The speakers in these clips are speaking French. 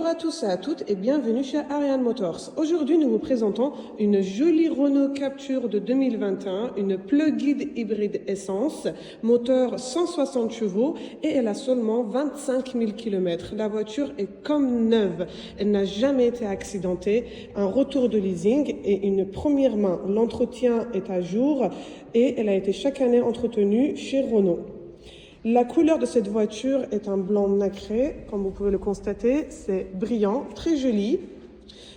Bonjour à tous et à toutes et bienvenue chez Ariane Motors. Aujourd'hui, nous vous présentons une jolie Renault Captur de 2021, une plug-in hybride essence, moteur 160 chevaux et elle a seulement 25 000 km. La voiture est comme neuve, elle n'a jamais été accidentée, un retour de leasing et une première main. L'entretien est à jour et elle a été chaque année entretenue chez Renault. La couleur de cette voiture est un blanc nacré, comme vous pouvez le constater, c'est brillant, très joli.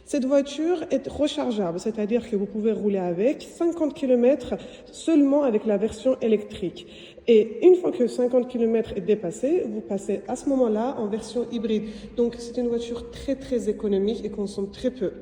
Cette voiture est rechargeable, c'est-à-dire que vous pouvez rouler avec 50 km seulement avec la version électrique. Et une fois que 50 km est dépassé, vous passez à ce moment-là en version hybride. Donc c'est une voiture très économique et consomme très peu.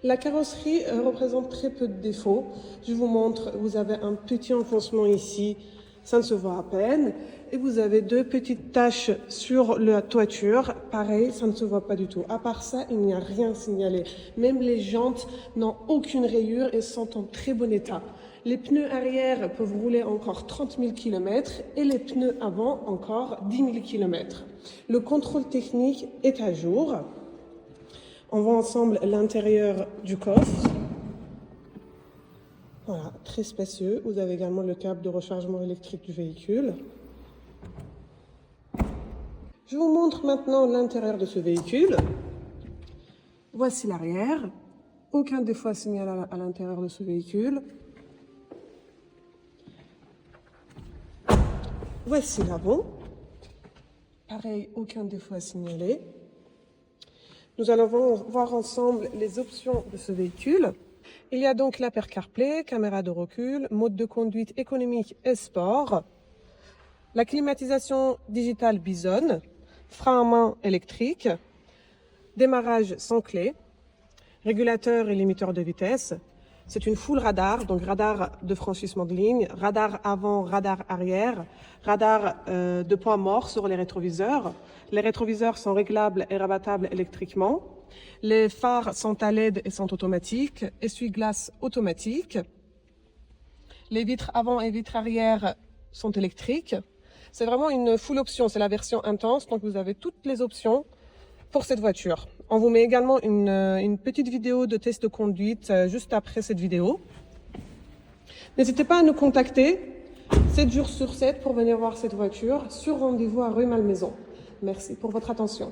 La carrosserie représente très peu de défauts. Je vous montre, vous avez un petit enfoncement ici, ça ne se voit à peine. Et vous avez deux petites taches sur la toiture. Pareil, ça ne se voit pas du tout. À part ça, il n'y a rien signalé. Même les jantes n'ont aucune rayure et sont en très bon état. Les pneus arrière peuvent rouler encore 30 000 km et les pneus avant encore 10 000 km. Le contrôle technique est à jour. On voit ensemble l'intérieur du coffre. Voilà, très spacieux. Vous avez également le câble de rechargement électrique du véhicule. Je vous montre maintenant l'intérieur de ce véhicule. Voici l'arrière. Aucun défaut à signaler à l'intérieur de ce véhicule. Voici l'avant. Pareil, aucun défaut à signaler. Nous allons voir ensemble les options de ce véhicule. Il y a donc l'Apple CarPlay, caméra de recul, mode de conduite économique et sport, la climatisation digitale Bison, frein à main électrique, démarrage sans clé, régulateur et limiteur de vitesse. C'est une full radar, donc radar de franchissement de ligne, radar avant, radar arrière, radar de point mort sur les rétroviseurs. Les rétroviseurs sont réglables et rabattables électriquement. Les phares sont à LED et sont automatiques, essuie-glace automatique. Les vitres avant et vitres arrière sont électriques. C'est vraiment une full option, c'est la version intense, donc vous avez toutes les options pour cette voiture. On vous met également une petite vidéo de test de conduite juste après cette vidéo. N'hésitez pas à nous contacter 7 jours sur 7 pour venir voir cette voiture sur rendez-vous à rue Malmaison. Merci pour votre attention.